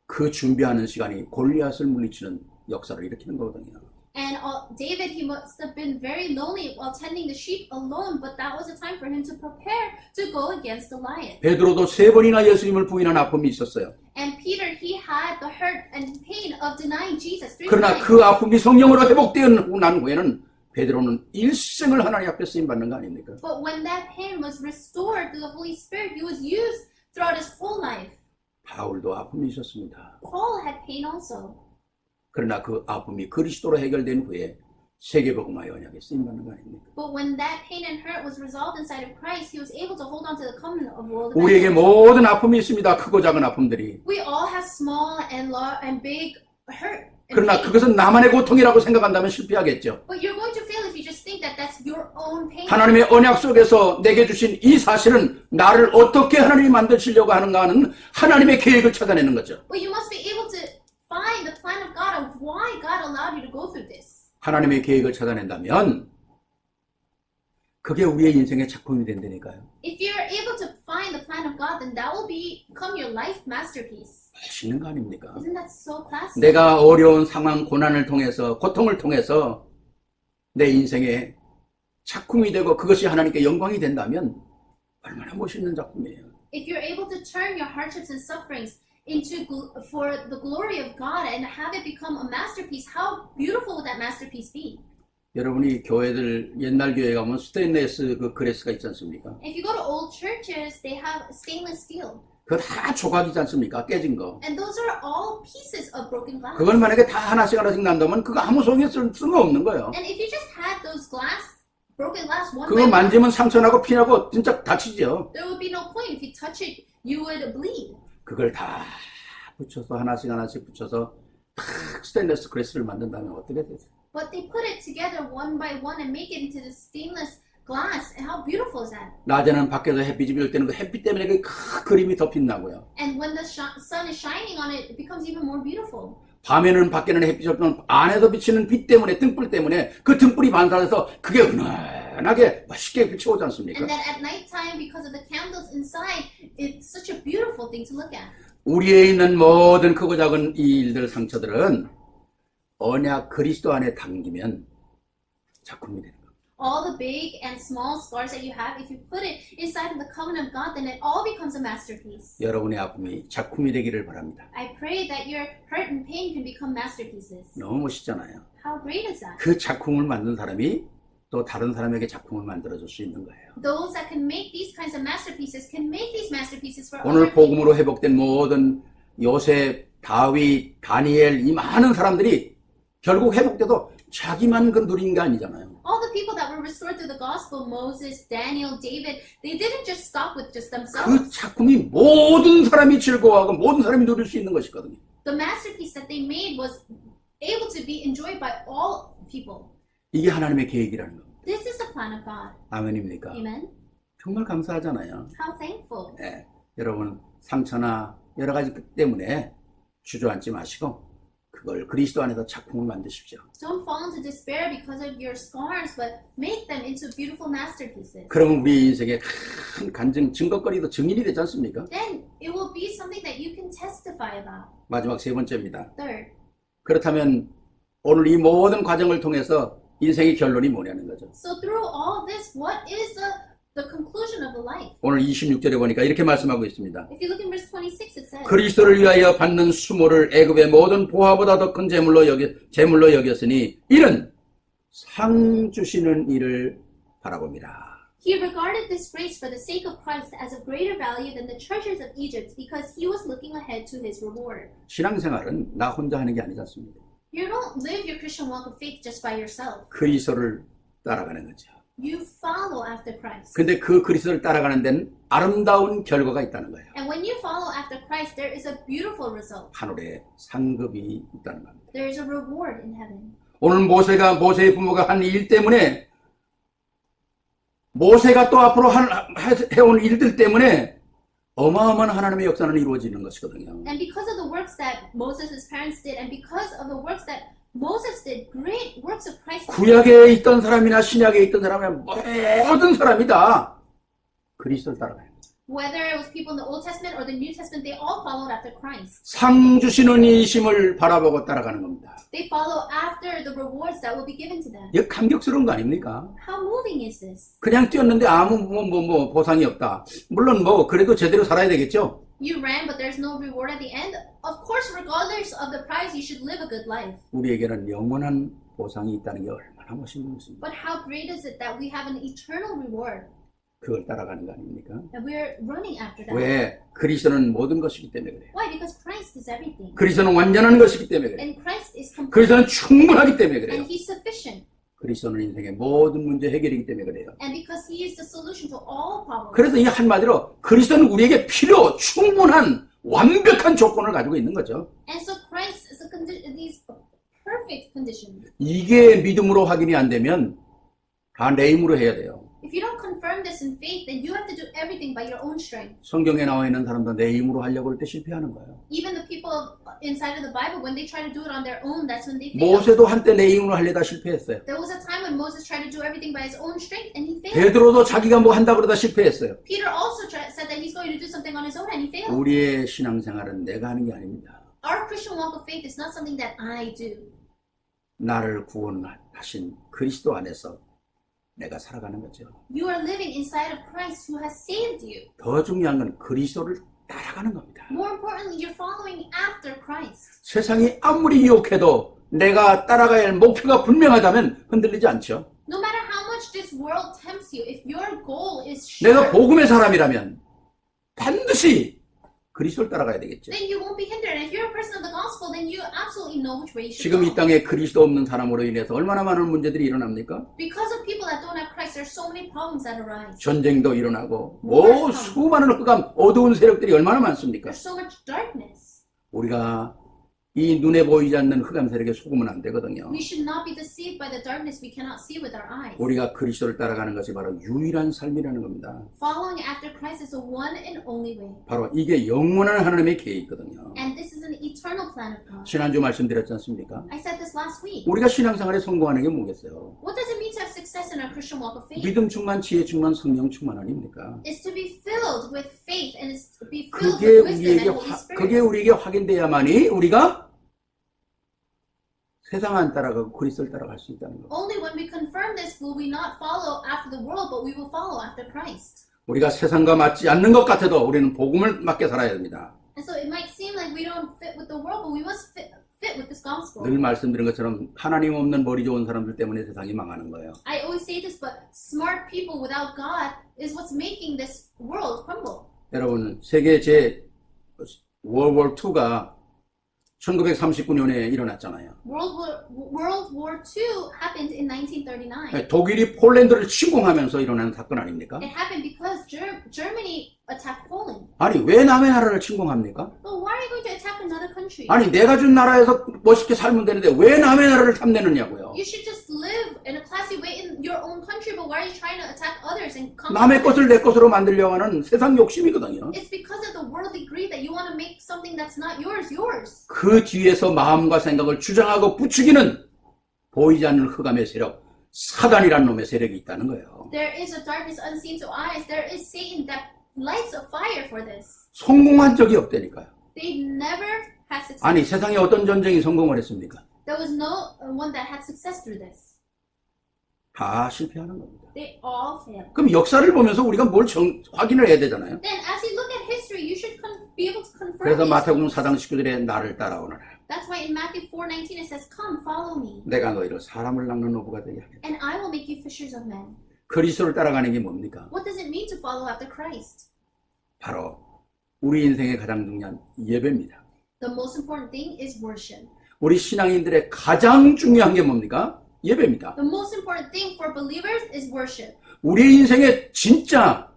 그 준비하는 시간이 골리앗을 물리치는 역사를 일으키는 거거든요. And David, he must have been very lonely while tending the sheep alone, but that was a time for him to prepare to go against Goliath. 베드로도 3번이나 예수님을 부인한 아픔이 있었어요. And Peter, he had the hurt and pain of denying Jesus 3 그러나 times. 그 아픔이 성령으로 회복되어 난 후에는 베드로는 일생을 하나님 앞에 쓰임 받는 거 아닙니까? But when that pain was restored through the Holy Spirit, he was used throughout his whole life. 바울도 아픔이 있었습니다. Paul had pain also. 그러나 그 아픔이 그리스도로 해결된 후에 세계복음화의 언약에 쓰임 받는 거 아닙니까? But when that pain and hurt was resolved inside of Christ, he was able to hold on to the covenant of world. 우리에게 모든 아픔이 있습니다. 크고 작은 아픔들이. We all have small and large and big hurt. and 그러나 pain. 그것은 나만의 고통이라고 생각한다면 실패하겠죠. But you're going to fail if you just think that that's your own pain. 하나님의 언약 속에서 내게 주신 이 사실은 나를 어떻게 하나님이 만드시려고 하는가 하는 하나님의 계획을 찾아내는 거죠. But you must be able to find the plan of God of why God allowed you to go through this. 하나님의 계획을 찾아낸다면 그게 우리의 인생의 작품이 된다니까요. If you're able to find the plan of God, then that will become your life masterpiece. 멋있는 거 아닙니까? Isn't that so classic? 내가 어려운 상황, 고난을 통해서, 고통을 통해서 내 인생의 작품이 되고 그것이 하나님께 영광이 된다면 얼마나 멋있는 작품이에요. If you're able to turn your hardships and sufferings into for the glory of God and have it become a masterpiece, how beautiful would that masterpiece be? 여러분이 교회들 옛날 교회 가면 스테인레스 그 그레스가 있지 않습니까? If you go to old churches, they have stainless steel. 그거 다 조각이지 않습니까? 깨진 거. And those are all pieces of broken glass. 그걸 만약에 다 하나씩 난다면 그거 아무 소용이 쓸 거 없는 거예요. And if you just had those broken glass one 그거 by one, 만지면 상처나고 피나고 진짜 다치죠. there would be no point. If you touch it, you would bleed. 그걸 다 붙여서 하나씩 붙여서 탁 스테인리스 크레스를 만든다면 어떻게 되죠? But they put it together one by one and make it into the stainless glass. And how beautiful is that? 낮에는 밖에서 햇빛이 비올 때는 그 햇빛 때문에 그 그림이 더 빛나고요. And when the sun is shining on it, it becomes even more beautiful. 밤에는 밖에는 햇빛이 없지만 안에서 비치는 빛 때문에 등불 때문에 그 등불이 반사돼서 그게 은은하게 멋있게 비춰오지 않습니까? And then at nighttime, because of the candles inside, it's such a beautiful thing to look at. 우리에 있는 모든 크고 작은 이 일들 상처들은 언약 그리스도 안에 담기면 작품이 되는 겁니다. All the big and small scars that you have, if you put it inside of the covenant of God, then it all becomes a masterpiece. 여러분의 아픔이 작품이 되기를 바랍니다. I pray that your hurt and pain can become masterpieces. 너무 멋있잖아요. How great is that? 그 작품을 만든 사람이 또 다른 사람에게 작품을 만들어줄 수 있는 거예요. Those that can make these kinds of masterpieces can make these masterpieces for 오늘 other people. 복음으로 회복된 모든 요셉, 다윗, 다니엘 이 많은 사람들이 결국 회복돼도 자기만 그 누린 게 아니잖아요. All the people that were restored through the gospel, Moses, Daniel, David, they didn't just stop with just 그 themselves. 작품이 모든 사람이 즐거워하고 모든 사람이 누릴 수 있는 것이거든요. The masterpiece that they made was able to be enjoyed by all people. 이게 하나님의 계획이라는 겁니다. This is the plan of God. 아멘입니까? Amen. 정말 감사하잖아요. How thankful. 네, 여러분 상처나 여러 가지 때문에 주저앉지 마시고 그걸 그리스도 안에서 작품을 만드십시오. Don't fall into despair because of your scars, but make them into beautiful masterpieces. 그러면 우리 인생에 큰 간증, 증거거리도 증인이 되지 않습니까? Then it will be something that you can testify about. 마지막 세 번째입니다. Third, 그렇다면 오늘 이 모든 과정을 통해서 인생의 결론이 뭐냐는 거죠. so through all this, what is the conclusion of the life? 오늘 26절에 보니까 이렇게 말씀하고 있습니다. If you look in verse 26, it says, 그리스도를 위하여 받는 수모를 애굽의 모든 보화보다 더 큰 제물로 여겼으니 이는 상 주시는 일을 바라봅니다. He regarded this grace for the sake of Christ as of greater value than the treasures of Egypt because he was looking ahead to his reward. 신앙생활은 나 혼자 하는 게 아니지 않습니다. You don't live your Christian walk of faith just by yourself. 그리스도를 따라가는 거죠. You follow after Christ. 근데 그 그리스도를 따라가는 데는 아름다운 결과가 있다는 거예요. And when you follow after Christ, there is a beautiful result. 하늘에 상급이 있다는 겁니다. There is a reward in heaven. 오늘 모세의 부모가 한 일 때문에 모세가 또 앞으로 해온 일들 때문에 어마어마한 하나님의 역사는 이루어지는 것이거든요. And because of the works that Moses' parents did, and because of the works that Moses did, great works of Christ. 구약에 있던 사람이나 신약에 있던 사람이나 모든 사람이 다 그리스도를 따라가요. Whether it was people in the Old Testament or the New Testament, they all followed after Christ. 상 주시는 이심을 바라보고 따라가는 겁니다. They follow after the rewards that will be given to them. 이거 감격스러운 거 아닙니까? How moving is this? 그냥 뛰었는데 아무 보상이 없다. 물론 그래도 제대로 살아야 되겠죠. You ran, but there's no reward at the end. Of course, regardless of the prize, you should live a good life. 우리에게는 영원한 보상이 있다는 게 얼마나 멋있는 것입니다. But how great is it that we have an eternal reward? 그걸 따라가는 거 아닙니까? And we're running after that. 왜? 그리스도는 모든 것이기 때문에 그래요. Why? Because Christ is everything. 그리스도는 완전한 것이기 때문에 그래요. And Christ is complete. 그리스도는 충분하기 때문에 그래요. And He's sufficient. 그리스도는 인생의 모든 문제 해결이기 때문에 그래요. And because He is the solution to all problems. 그래서 이 한마디로 그리스도는 우리에게 충분한 완벽한 조건을 가지고 있는 거죠. And so Christ is these perfect conditions. 이게 믿음으로 확인이 안 되면 다 내 힘으로 해야 돼요. If you don't confirm this in faith, then you have to do everything by your own strength. 성경에 나와 있는 사람도 내 힘으로 하려고 할 때 실패하는 거예요. Even the people inside of the Bible, when they try to do it on their own, that's when they fail. 모세도 한때 내 힘으로 하려다 실패했어요. There was a time when Moses tried to do everything by his own strength, and he failed. 베드로도 자기가 뭐 한다 그러다 실패했어요. Peter also said that he's going to do something on his own, and he failed. 우리의 신앙생활은 내가 하는 게 아닙니다. Our Christian walk of faith is not something that I do. 나를 구원하신 그리스도 안에서 내가 살아가는 거죠. You are living inside of Christ who has saved you. 더 중요한 건 그리스도를 따라가는 겁니다. More importantly, you're following after Christ. 세상이 아무리 유혹해도 내가 따라가야 할 목표가 분명하다면 흔들리지 않죠. No matter how much this world tempts you, if your goal is 내가 sure, 복음의 사람이라면 반드시 그리스도를 따라가야 되겠죠. then you won't be hindered. And if you're a person of the gospel, then you absolutely know which way you should 지금 이 go. 땅에 그리스도 없는 사람으로 인해서 얼마나 많은 문제들이 일어납니까? Because of people that don't have Christ, there's so many problems that arise. 전쟁도 일어나고 수많은 흑암 어두운 세력들이 얼마나 많습니까? There's so much darkness. 우리가 이 눈에 보이지 않는 흑암 세력에 속으면 안 되거든요. We should not be deceived by the darkness we cannot see with our eyes. 우리가 그리스도를 따라가는 것이 바로 유일한 삶이라는 겁니다. Following after Christ is the one and only way. 바로 이게 영원한 하나님의 계획이거든요. And this is an eternal plan of God. 지난주 말씀드렸지 않습니까? I said this last week. 우리가 신앙생활에 성공하는 게 뭐겠어요? What does it mean to have success in our Christian walk of faith? 믿음 충만, 지혜 충만, 성령 충만 아닙니까? It's to be filled with faith and it's to be filled 그게 with wisdom 우리에게 and Holy Spirit. 그게 우리에게 확인돼야만이 우리가 세상 안 따라가고 그리스도를 따라갈 수 있다는 거. Only when we confirm this will we not follow after the world, but we will follow after Christ. 우리가 세상과 맞지 않는 것 같아도 우리는 복음을 맞게 살아야 됩니다. And so it might seem like we don't fit with the world, but we must fit with this gospel. 늘 말씀드린 것처럼 하나님 없는 머리 좋은 사람들 때문에 세상이 망하는 거예요. I always say this, but smart people without God is what's making this world crumble. 여러분 세계 제 월드 2가 1939년에 일어났잖아요. World War II happened in 1939. 독일이 폴란드를 침공하면서 일어난 사건 아닙니까? It happened because Germany attacked Poland. 아니 왜 남의 나라를 침공합니까? But why are you going to attack another country? 아니 내가 준 나라에서 멋있게 살면 되는데 왜 남의 나라를 탐내느냐고요. You should just live in a classy way in your own country, but why are you trying to attack others and conquer 남의 것을 내 others? 것으로 만들려고 하는 세상 욕심이거든요. It's because of the worldly greed that you want to make something that's not yours, yours. 그 뒤에서 마음과 생각을 주장하고 부추기는 보이지 않는 흑암의 세력, 사단이라는 놈의 세력이 있다는 거예요. There is a darkness unseen to eyes. There is Satan that lights a fire for this. 성공한 적이 없다니까요. They never had success. 아니 세상에 어떤 전쟁이 성공을 했습니까? There was no one that had success through this. 다 실패하는 겁니다. They all failed. 그럼 역사를 보면서 우리가 뭘 확인을 해야 되잖아요. Then, as you look at history, you should be able to confirm 그래서 these 마태복음 things. 4장 19절에 나를 따라오너라. That's why in Matthew 4:19 it says, "Come, follow me, 내가 너희를 사람을 낚는 어부가 되게 하겠다. and I will make you fishers of men." 그리스도를 따라가는 게 뭡니까? What does it mean to follow after Christ? 바로 우리 인생의 가장 중요한 예배입니다. The most important thing is worship. 우리 신앙인들의 가장 중요한 게 뭡니까? 예배입니다. The most important thing for believers is worship. 우리 인생의 진짜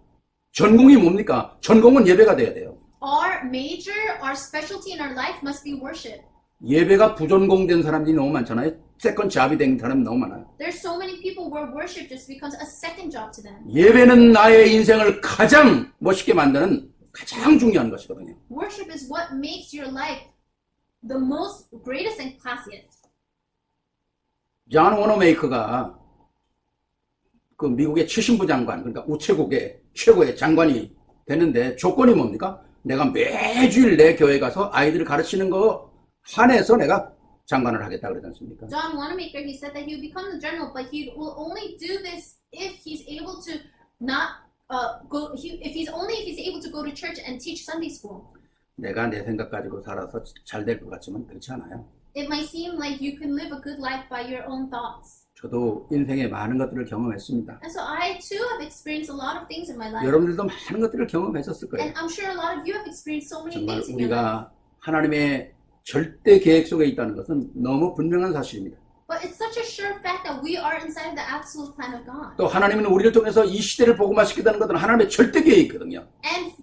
전공이 뭡니까? 전공은 예배가 돼야 돼요. Our major, our specialty in our life must be worship. 예배가 부전공된 사람들이 너무 많잖아요. 세컨 잡이 된 사람이 너무 많아요. There's so many people where worship just becomes a second job to them. 예배는 나의 인생을 가장 멋있게 만드는 가장 중요한 것이거든요. Worship is what makes your life the most greatest and classiest. 존 워너메이커가 그 미국의 최신부 장관, 그러니까 우체국의 최고의 장관이 되는데 조건이 뭡니까? 내가 매주일 내 교회 가서 아이들을 가르치는 거 한해서 내가 장관을 하겠다 그러지 않습니까? John Wanamaker, he said that he would become the general, but he will only do this if he's able to not if he's able to go to church and teach Sunday school. 내가 내 생각 가지고 살아서 잘 될 것 같지만 그렇지 않아요. It might seem like you can live a good life by your own thoughts. 저도 인생에 많은 것들을 경험했습니다. And so I too have experienced a lot of things in my life. 여러분들도 많은 것들을 경험하셨을 거예요. And I'm sure a lot of you have experienced so many 정말 things in your life. 우리가 하나님의 절대 계획 속에 있다는 것은 너무 분명한 사실입니다. But it's such a sure fact that we are inside the absolute plan of God. 또 하나님은 우리를 통해서 이 시대를 복음화시키다는 것은 하나님의 절대 계획이거든요. And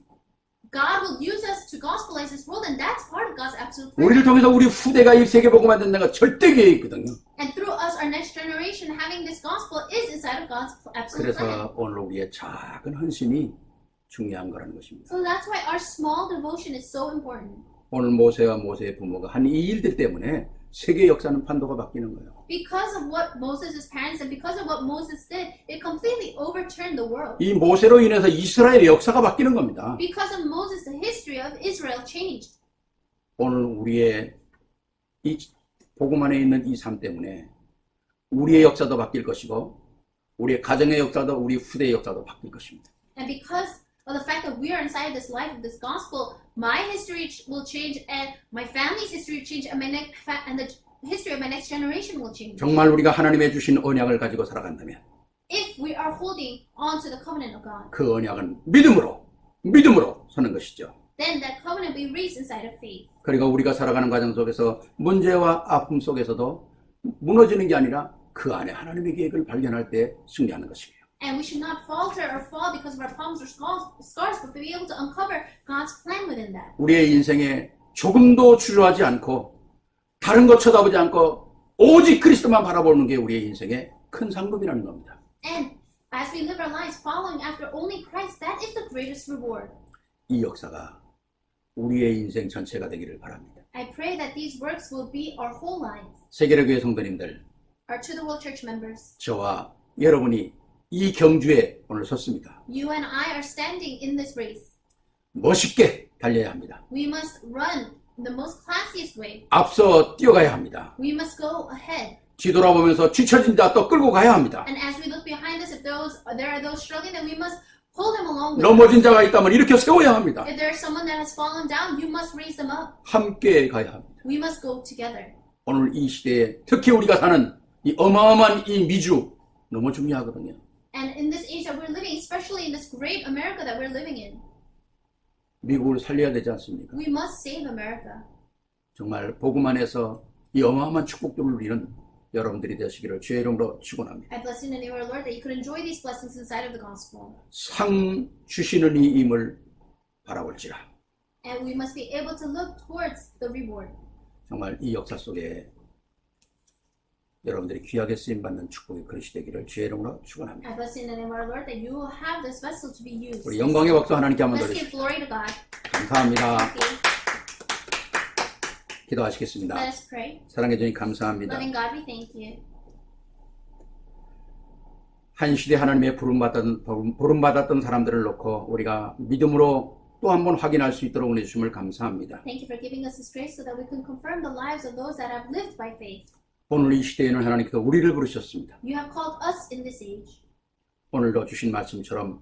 God will use us to gospelize this world, and that's part of God's absolute 우리를 plan. 통해서 우리 후대가 이 세계 복음화 된다는 건 절대 계획이거든요. And through us, our next generation having this gospel is inside of God's absolute plan. 그래서 오늘 우리의 작은 헌신이 중요한 거라는 것입니다. So that's why our small devotion is so important. 오늘 모세와 모세의 부모가 한 이 일들 때문에 세계 역사는 판도가 바뀌는 거예요. Because of what Moses' parents and because of what Moses did, it completely overturned the world. 이 모세로 인해서 이스라엘의 역사가 바뀌는 겁니다. Because of Moses, the history of Israel changed. 오늘 우리의 이 복음 안에 있는 이 삶 때문에 우리의 역사도 바뀔 것이고 우리의 가정의 역사도 우리 후대의 역사도 바뀔 것입니다. And because of the fact that we are inside this life of this gospel, my history will change, and my family's history will change, and the history of my next generation will change. 정말 우리가 하나님의 주신 언약을 가지고 살아간다면 If we are holding on to the covenant of God, 그 언약은 믿음으로 서는 것이죠. then that covenant will be raised inside of faith. 그리고 우리가 살아가는 과정 속에서 문제와 아픔 속에서도 무너지는 게 아니라 그 안에 하나님의 계획을 발견할 때 승리하는 것이에요. And we should not falter or fall because of our problems or scars, but be able to uncover God's plan within that. 우리의 인생에 조금도 주저하지 않고 다른 것 쳐다보지 않고 오직 그리스도만 바라보는 게 우리의 인생의 큰 상급이라는 겁니다. And as we live our lives following after only Christ, that is the greatest reward. 이 역사가 우리의 인생 전체가 되기를 바랍니다. I pray that these works will be our whole lives. 세계교회 성도님들, Or to the World Church members, 저와 여러분이 이 경주에 오늘 섰습니다. you and I are standing in this race. 멋있게 달려야 합니다. We must run the most classiest way. 앞서 뛰어가야 합니다. We must go ahead. 뒤돌아보면서 뒤처진 자 또 끌고 가야 합니다. And as we look behind us, if there are those struggling, then we must pull them along with us. 넘어진 자가 있다면 일으켜 세워야 합니다. If there is someone that has fallen down, you must raise them up. 함께 가야 합니다. We must go together. 오늘 이 시대에 특히 우리가 사는 이 어마어마한 이 미주 너무 중요하거든요. And in this age that we're living, especially in this great America that we're living in, 미국을 살려야 되지 않습니까? we must save America. 정말 복음 안에서 이 어마어마한 축복들을 누리는 여러분들이 되시기를 주의 이름으로 축원합니다. I bless you in the name of our Lord that you could enjoy these blessings inside of the gospel. 상 주시는 이임을 바라볼지라. And we must be able to look towards the reward. 정말 이 역사 속에 여러분들이 귀하게 쓰임받는 축복의 그릇이 되기를 주의 이름으로 축원합니다. I bless you in the name of our Lord that you will have this vessel to be used. 우리 영광의 박수 하나님께 한번 Let's 드리십시오. give glory to God. 감사합니다. Thank you. 기도하시겠습니다. Let us pray. 사랑해 주님 감사합니다. Loving God, we thank you. 한 시대 하나님의 부름받았던 사람들을 놓고 우리가 믿음으로 또 한 번 확인할 수 있도록 은혜 주심을 감사합니다. Thank you for giving us this grace so that we can confirm the lives of those that have lived by faith. 오늘 이 시대에는 하나님께서 우리를 부르셨습니다. You have called us in this age. 오늘도 주신 말씀처럼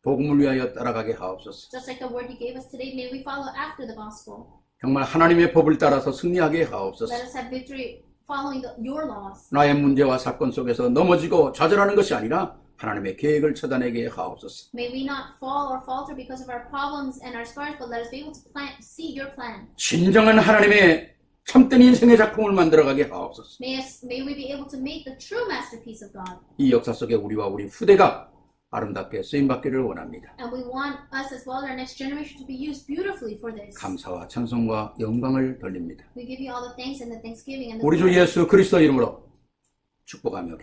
복음을 위하여 따라가게 하옵소서. Just like the word you gave us today, may we follow after the gospel. 정말 하나님의 법을 따라서 승리하게 하옵소서. Let us have victory following your laws. 나의 문제와 사건 속에서 넘어지고 좌절하는 것이 아니라 하나님의 계획을 찾아내게 하옵소서. May we not fall or falter because of our problems and our scars, but let us be able to see your plan. 진정한 하나님의 참된 인생의 작품을 만들어가게 하옵소서. May we be able to make the true masterpiece of God. 이 역사 속에 우리와 우리 후대가 아름답게 쓰임받기를 원합니다. And we want us as well as our next generation to be used beautifully for this. 감사와 찬송과 영광을 돌립니다. We give you all the thanks and the thanksgiving and the 우리 주 glory. 예수 그리스도 이름으로 축복하며